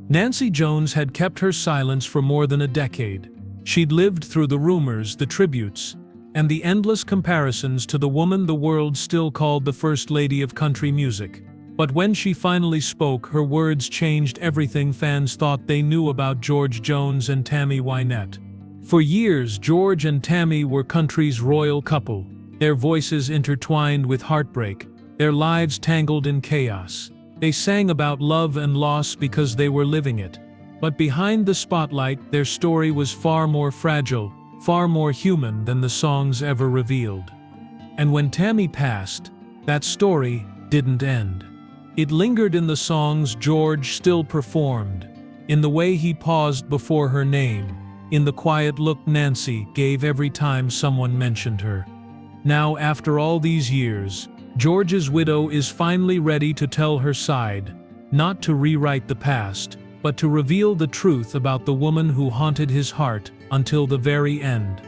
Nancy Jones had kept her silence for more than a decade. She'd lived through the rumors, the tributes, and the endless comparisons to the woman the world still called the First Lady of country music. But when she finally spoke, her words changed everything fans thought they knew about George Jones and Tammy Wynette. For years, George and Tammy were country's royal couple, their voices intertwined with heartbreak, their lives tangled in chaos. They sang about love and loss because they were living it. But behind the spotlight, their story was far more fragile, far more human than the songs ever revealed. And when Tammy passed, that story didn't end. It lingered in the songs George still performed, in the way he paused before her name, in the quiet look Nancy gave every time someone mentioned her. Now, after all these years, George's widow is finally ready to tell her side, not to rewrite the past, but to reveal the truth about the woman who haunted his heart until the very end.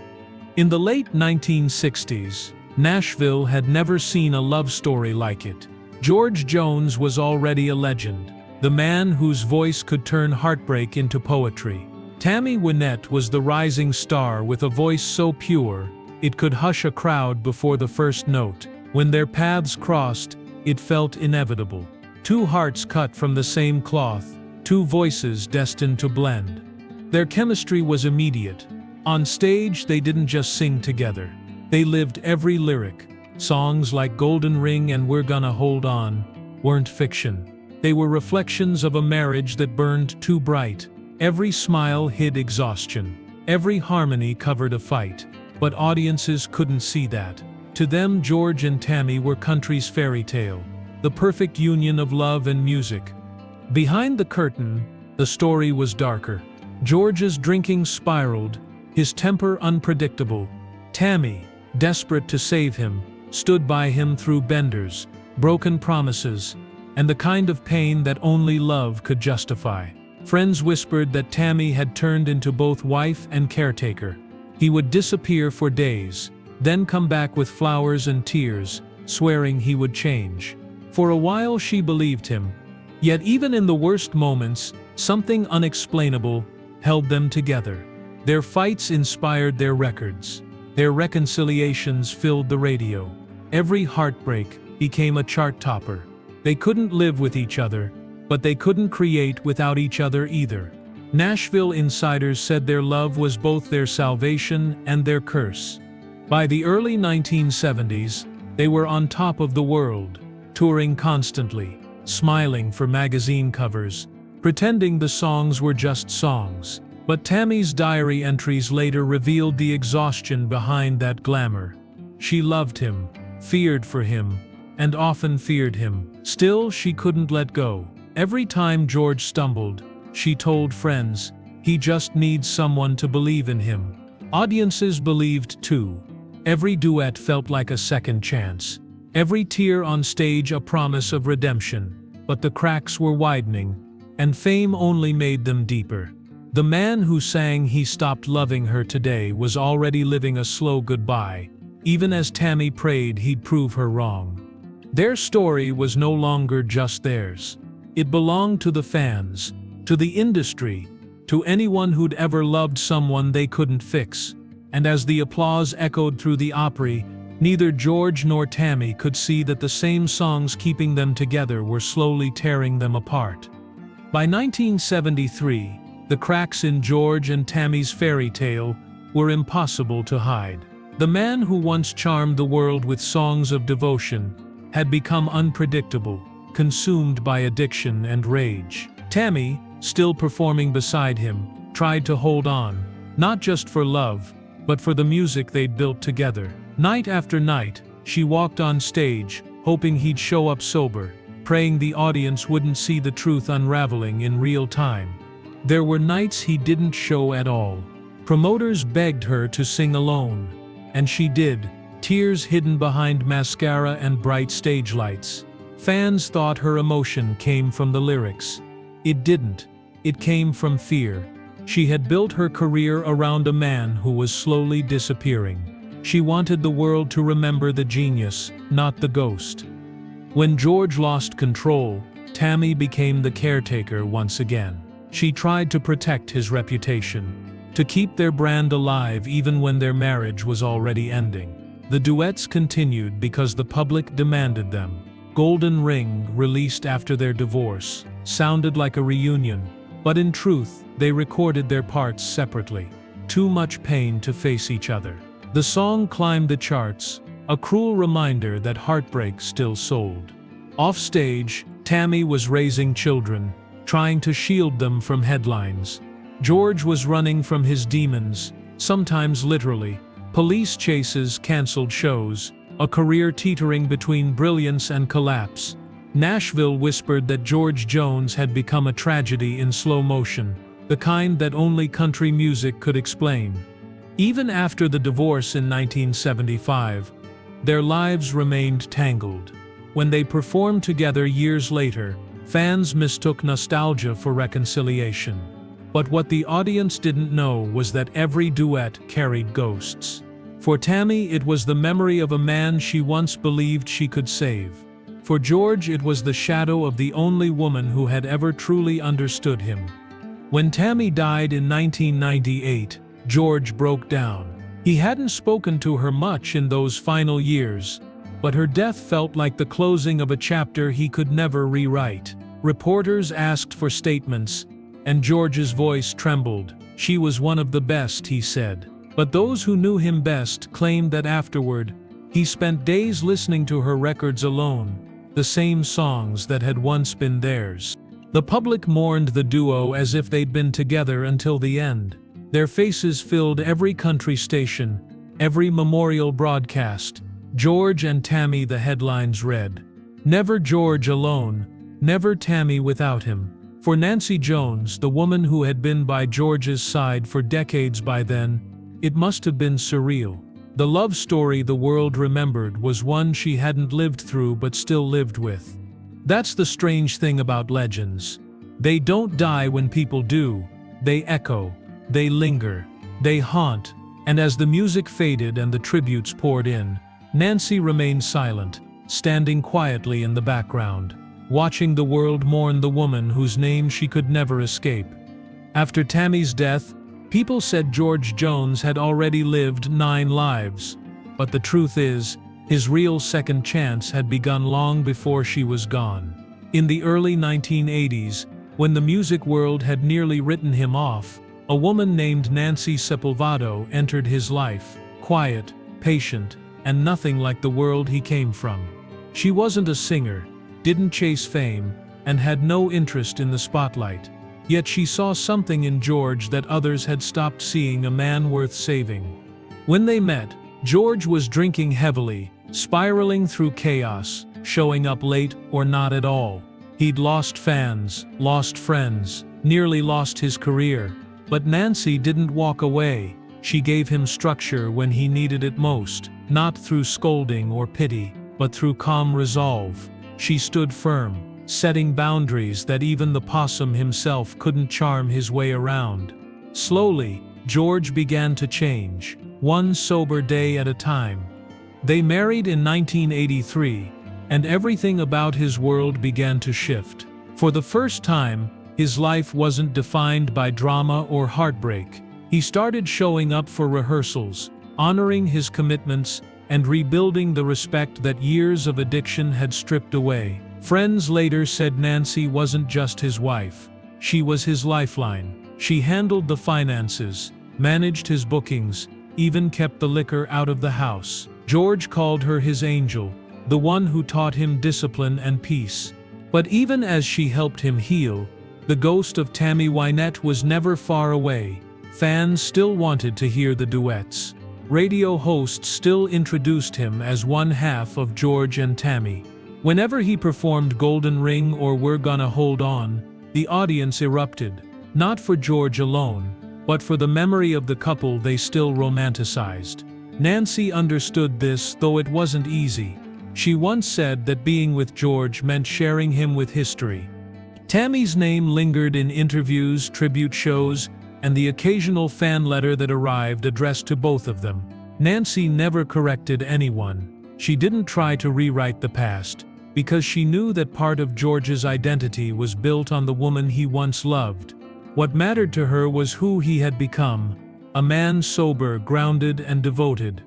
In the late 1960s, Nashville had never seen a love story like it. George Jones was already a legend, the man whose voice could turn heartbreak into poetry. Tammy Wynette was the rising star with a voice so pure, it could hush a crowd before the first note. When their paths crossed, it felt inevitable. Two hearts cut from the same cloth, two voices destined to blend. Their chemistry was immediate. On stage, they didn't just sing together. They lived every lyric. Songs like Golden Ring and We're Gonna Hold On weren't fiction. They were reflections of a marriage that burned too bright. Every smile hid exhaustion. Every harmony covered a fight. But audiences couldn't see that. To them, George and Tammy were country's fairy tale, the perfect union of love and music. Behind the curtain, the story was darker. George's drinking spiraled, his temper unpredictable. Tammy, desperate to save him, stood by him through benders, broken promises, and the kind of pain that only love could justify. Friends whispered that Tammy had turned into both wife and caretaker. He would disappear for days, then come back with flowers and tears, swearing he would change. For a while she believed him. Yet even in the worst moments, something unexplainable held them together. Their fights inspired their records. Their reconciliations filled the radio. Every heartbreak became a chart topper. They couldn't live with each other, but they couldn't create without each other either. Nashville insiders said their love was both their salvation and their curse. By the early 1970s, they were on top of the world, touring constantly, smiling for magazine covers, pretending the songs were just songs. But Tammy's diary entries later revealed the exhaustion behind that glamour. She loved him, feared for him, and often feared him. Still, she couldn't let go. Every time George stumbled, she told friends, he just needs someone to believe in him. Audiences believed too. Every duet felt like a second chance. Every tear on stage a promise of redemption. But the cracks were widening, and fame only made them deeper. The man who sang He Stopped Loving Her Today was already living a slow goodbye, even as Tammy prayed he'd prove her wrong. Their story was no longer just theirs. It belonged to the fans, to the industry, to anyone who'd ever loved someone they couldn't fix. And as the applause echoed through the Opry, neither George nor Tammy could see that the same songs keeping them together were slowly tearing them apart. By 1973, the cracks in George and Tammy's fairy tale were impossible to hide. The man who once charmed the world with songs of devotion had become unpredictable, consumed by addiction and rage. Tammy, still performing beside him, tried to hold on, not just for love, but for the music they'd built together. Night after night, she walked on stage, hoping he'd show up sober, praying the audience wouldn't see the truth unraveling in real time. There were nights he didn't show at all. Promoters begged her to sing alone, and she did, tears hidden behind mascara and bright stage lights. Fans thought her emotion came from the lyrics. It didn't. It came from fear. She had built her career around a man who was slowly disappearing. She wanted the world to remember the genius, not the ghost. When George lost control, Tammy became the caretaker once again. She tried to protect his reputation, to keep their brand alive even when their marriage was already ending. The duets continued because the public demanded them. Golden Ring, released after their divorce, sounded like a reunion, but in truth, they recorded their parts separately. Too much pain to face each other. The song climbed the charts, a cruel reminder that heartbreak still sold. Offstage, Tammy was raising children, trying to shield them from headlines. George was running from his demons, sometimes literally. Police chases canceled shows, a career teetering between brilliance and collapse. Nashville whispered that George Jones had become a tragedy in slow motion, the kind that only country music could explain. Even after the divorce in 1975, their lives remained tangled. When they performed together years later, fans mistook nostalgia for reconciliation. But what the audience didn't know was that every duet carried ghosts. For Tammy, it was the memory of a man she once believed she could save. For George, it was the shadow of the only woman who had ever truly understood him. When Tammy died in 1998, George broke down. He hadn't spoken to her much in those final years, but her death felt like the closing of a chapter he could never rewrite. Reporters asked for statements, and George's voice trembled. She was one of the best, he said. But those who knew him best claimed that afterward, he spent days listening to her records alone, the same songs that had once been theirs. The public mourned the duo as if they'd been together until the end. Their faces filled every country station, every memorial broadcast. George and Tammy, the headlines read. Never George alone, never Tammy without him. For Nancy Jones, the woman who had been by George's side for decades by then, it must have been surreal. The love story the world remembered was one she hadn't lived through but still lived with. That's the strange thing about legends. They don't die when people do. They echo. They linger. They haunt. And as the music faded and the tributes poured in, Nancy remained silent, standing quietly in the background, watching the world mourn the woman whose name she could never escape. After Tammy's death, people said George Jones had already lived 9 lives, but the truth is, his real second chance had begun long before she was gone. In the early 1980s, when the music world had nearly written him off, a woman named Nancy Sepulvado entered his life, quiet, patient, and nothing like the world he came from. She wasn't a singer, didn't chase fame, and had no interest in the spotlight. Yet she saw something in George that others had stopped seeing, a man worth saving. When they met, George was drinking heavily, spiraling through chaos, showing up late or not at all. He'd lost fans, lost friends, nearly lost his career. But Nancy didn't walk away. She gave him structure when he needed it most, not through scolding or pity, but through calm resolve. She stood firm, setting boundaries that even the possum himself couldn't charm his way around. Slowly, George began to change, one sober day at a time. They married in 1983, and everything about his world began to shift. For the first time, his life wasn't defined by drama or heartbreak. He started showing up for rehearsals, honoring his commitments, and rebuilding the respect that years of addiction had stripped away. Friends later said Nancy wasn't just his wife. She was his lifeline. She handled the finances, managed his bookings, even kept the liquor out of the house. George called her his angel, the one who taught him discipline and peace. But even as she helped him heal, the ghost of Tammy Wynette was never far away. Fans still wanted to hear the duets. Radio hosts still introduced him as one half of George and Tammy. Whenever he performed Golden Ring or We're Gonna Hold On, the audience erupted, not for George alone, but for the memory of the couple they still romanticized. Nancy understood this, though it wasn't easy. She once said that being with George meant sharing him with history. Tammy's name lingered in interviews, tribute shows, and the occasional fan letter that arrived addressed to both of them. Nancy never corrected anyone. She didn't try to rewrite the past, because she knew that part of George's identity was built on the woman he once loved. What mattered to her was who he had become, a man sober, grounded, and devoted.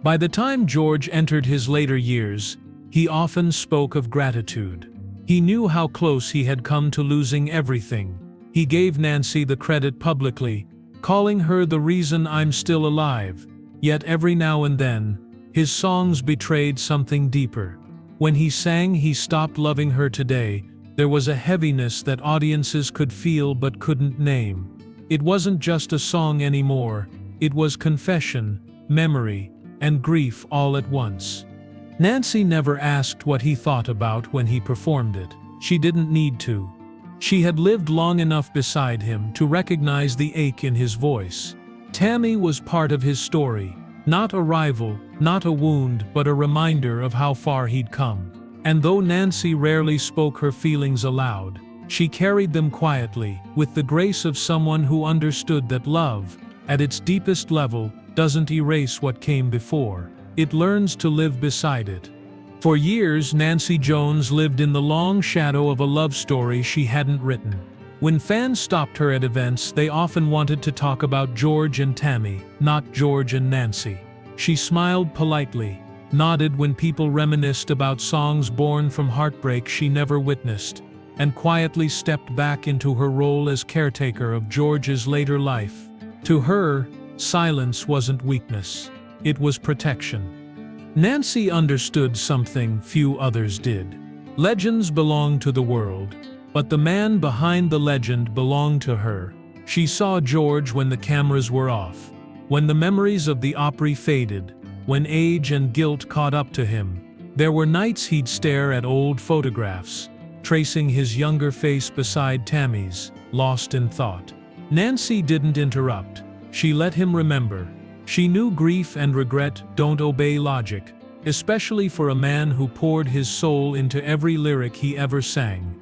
By the time George entered his later years, he often spoke of gratitude. He knew how close he had come to losing everything. He gave Nancy the credit publicly, calling her the reason I'm still alive. Yet every now and then, his songs betrayed something deeper. When he sang "He Stopped Loving Her Today," there was a heaviness that audiences could feel but couldn't name. It wasn't just a song anymore, it was confession, memory, and grief all at once. Nancy never asked what he thought about when he performed it. She didn't need to. She had lived long enough beside him to recognize the ache in his voice. Tammy was part of his story, not a rival, not a wound, but a reminder of how far he'd come. And though Nancy rarely spoke her feelings aloud, she carried them quietly, with the grace of someone who understood that love, at its deepest level, doesn't erase what came before. It learns to live beside it. For years, Nancy Jones lived in the long shadow of a love story she hadn't written. When fans stopped her at events, they often wanted to talk about George and Tammy, not George and Nancy. She smiled politely, nodded when people reminisced about songs born from heartbreak she never witnessed, and quietly stepped back into her role as caretaker of George's later life. To her, silence wasn't weakness, it was protection. Nancy understood something few others did. Legends belong to the world, but the man behind the legend belonged to her. She saw George when the cameras were off, when the memories of the Opry faded, when age and guilt caught up to him. There were nights he'd stare at old photographs, tracing his younger face beside Tammy's, lost in thought. Nancy didn't interrupt. She let him remember. She knew grief and regret don't obey logic, especially for a man who poured his soul into every lyric he ever sang.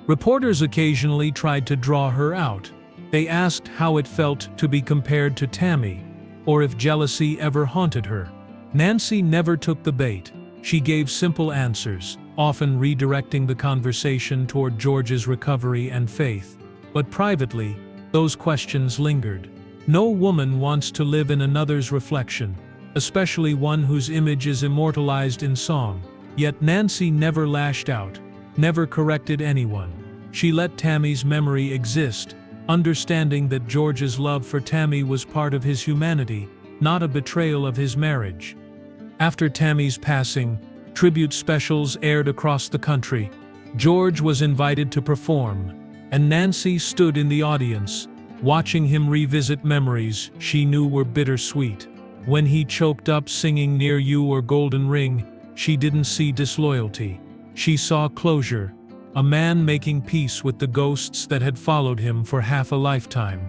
Reporters occasionally tried to draw her out. They asked how it felt to be compared to Tammy, or if jealousy ever haunted her. Nancy never took the bait. She gave simple answers, often redirecting the conversation toward George's recovery and faith. But privately, those questions lingered. No woman wants to live in another's reflection, especially one whose image is immortalized in song. Yet Nancy never lashed out, never corrected anyone. She let Tammy's memory exist, understanding that George's love for Tammy was part of his humanity, not a betrayal of his marriage. After Tammy's passing, tribute specials aired across the country. George was invited to perform, and Nancy stood in the audience, watching him revisit memories she knew were bittersweet. When he choked up singing "Near You" or "Golden Ring," she didn't see disloyalty. She saw closure, a man making peace with the ghosts that had followed him for half a lifetime.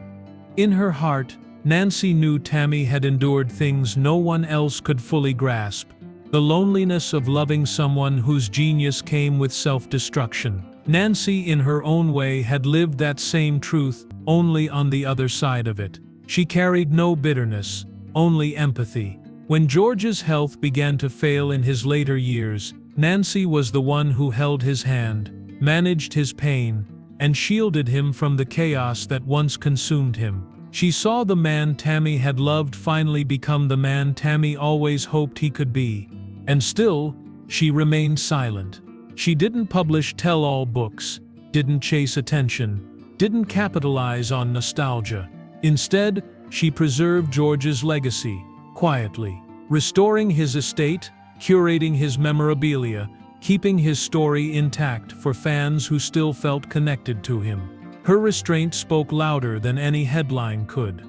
In her heart, Nancy knew Tammy had endured things no one else could fully grasp. The loneliness of loving someone whose genius came with self-destruction. Nancy, in her own way, had lived that same truth, only on the other side of it. She carried no bitterness, only empathy. When George's health began to fail in his later years, Nancy was the one who held his hand, managed his pain, and shielded him from the chaos that once consumed him. She saw the man Tammy had loved finally become the man Tammy always hoped he could be. And still, she remained silent. She didn't publish tell-all books, didn't chase attention, didn't capitalize on nostalgia. Instead, she preserved George's legacy, quietly, restoring his estate, curating his memorabilia, keeping his story intact for fans who still felt connected to him. Her restraint spoke louder than any headline could.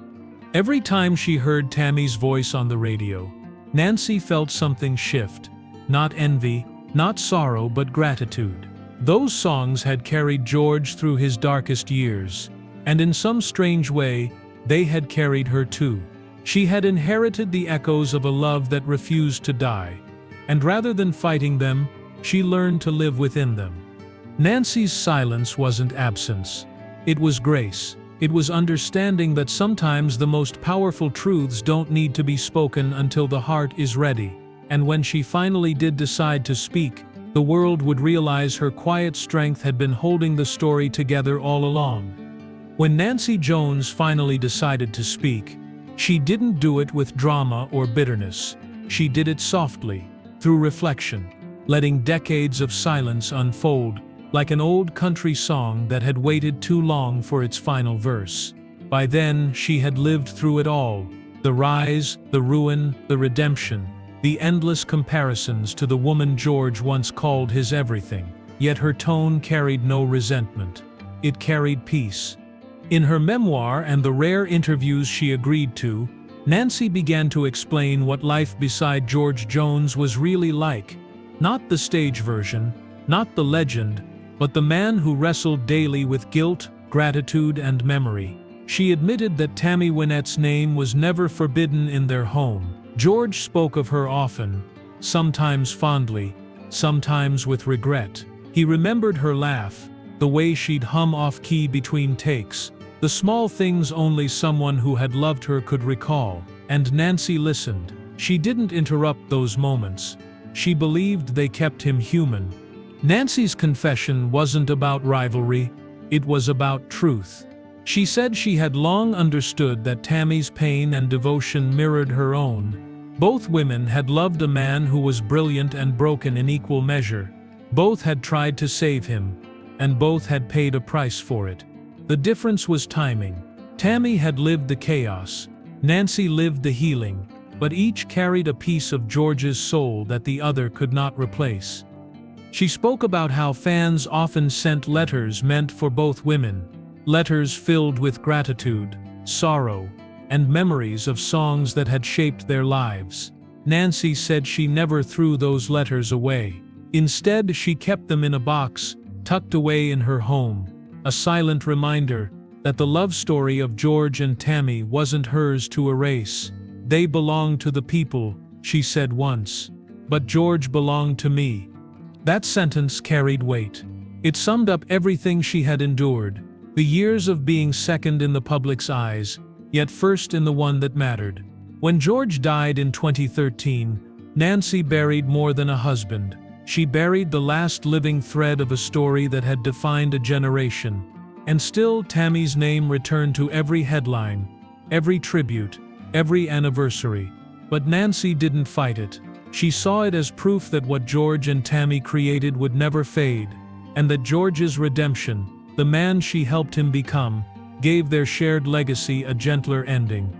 Every time she heard Tammy's voice on the radio, Nancy felt something shift. Not envy, not sorrow, but gratitude. Those songs had carried George through his darkest years, and in some strange way, they had carried her too. She had inherited the echoes of a love that refused to die, and rather than fighting them, she learned to live within them. Nancy's silence wasn't absence. It was grace. It was understanding that sometimes the most powerful truths don't need to be spoken until the heart is ready. And when she finally did decide to speak, the world would realize her quiet strength had been holding the story together all along. When Nancy Jones finally decided to speak, she didn't do it with drama or bitterness. She did it softly, through reflection, letting decades of silence unfold like an old country song that had waited too long for its final verse. By then, she had lived through it all: the rise, the ruin, the redemption, the endless comparisons to the woman George once called his everything. Yet her tone carried no resentment. It carried peace. In her memoir and the rare interviews she agreed to, Nancy began to explain what life beside George Jones was really like. Not the stage version, not the legend, but the man who wrestled daily with guilt, gratitude, and memory. She admitted that Tammy Wynette's name was never forbidden in their home. George spoke of her often, sometimes fondly, sometimes with regret. He remembered her laugh, the way she'd hum off-key between takes, the small things only someone who had loved her could recall. And Nancy listened. She didn't interrupt those moments. She believed they kept him human. Nancy's confession wasn't about rivalry, it was about truth. She said she had long understood that Tammy's pain and devotion mirrored her own. Both women had loved a man who was brilliant and broken in equal measure. Both had tried to save him, and both had paid a price for it. The difference was timing. Tammy had lived the chaos, Nancy lived the healing, but each carried a piece of George's soul that the other could not replace. She spoke about how fans often sent letters meant for both women, letters filled with gratitude, sorrow, and memories of songs that had shaped their lives. Nancy said she never threw those letters away. Instead, she kept them in a box, tucked away in her home, a silent reminder that the love story of George and Tammy wasn't hers to erase. They belonged to the people, she said once. But George belonged to me. That sentence carried weight. It summed up everything she had endured, the years of being second in the public's eyes, yet first in the one that mattered. When George died in 2013, Nancy buried more than a husband. She buried the last living thread of a story that had defined a generation. And still, Tammy's name returned to every headline, every tribute, every anniversary. But Nancy didn't fight it. She saw it as proof that what George and Tammy created would never fade, and that George's redemption, the man she helped him become, gave their shared legacy a gentler ending.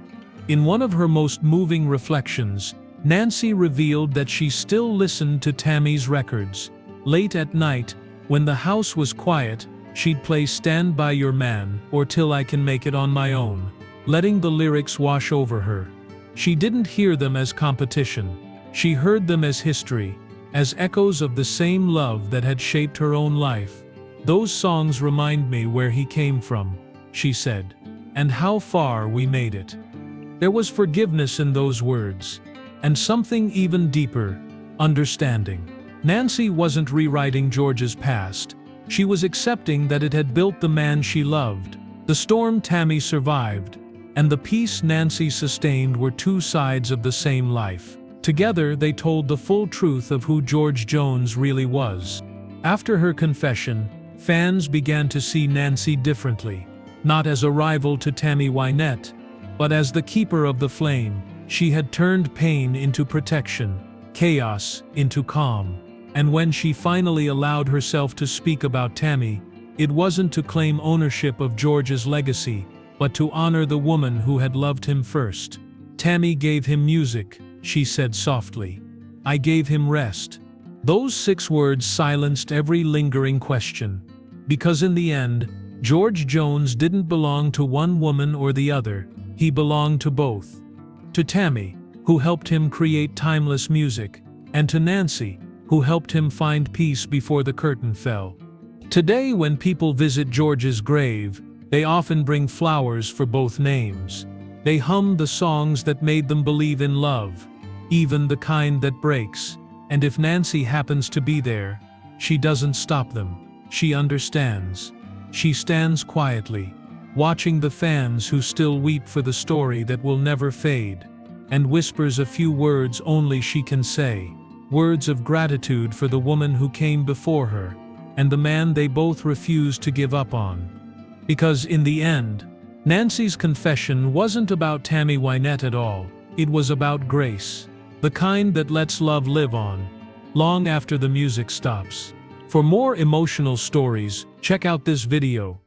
In one of her most moving reflections, Nancy revealed that she still listened to Tammy's records. Late at night, when the house was quiet, she'd play "Stand By Your Man" or "Till I Can Make It on My Own," letting the lyrics wash over her. She didn't hear them as competition. She heard them as history, as echoes of the same love that had shaped her own life. "Those songs remind me where he came from," she said, "and how far we made it." There was forgiveness in those words, and something even deeper: understanding. Nancy wasn't rewriting George's past. She was accepting that it had built the man she loved. The storm Tammy survived, and the peace Nancy sustained were two sides of the same life. Together, they told the full truth of who George Jones really was. After her confession, fans began to see Nancy differently, not as a rival to Tammy Wynette, but as the keeper of the flame. She had turned pain into protection, chaos into calm. And when she finally allowed herself to speak about Tammy, it wasn't to claim ownership of George's legacy, but to honor the woman who had loved him first. "Tammy gave him music," she said softly. "I gave him rest." Those 6 words silenced every lingering question. Because in the end, George Jones didn't belong to one woman or the other, he belonged to both. To Tammy, who helped him create timeless music, and to Nancy, who helped him find peace before the curtain fell. Today, when people visit George's grave, they often bring flowers for both names. They hum the songs that made them believe in love, even the kind that breaks. And if Nancy happens to be there, she doesn't stop them. She understands. She stands quietly, watching the fans who still weep for the story that will never fade, and whispers a few words only she can say. Words of gratitude for the woman who came before her, and the man they both refused to give up on. Because in the end, Nancy's confession wasn't about Tammy Wynette at all. It was about grace, the kind that lets love live on, long after the music stops. For more emotional stories, check out this video.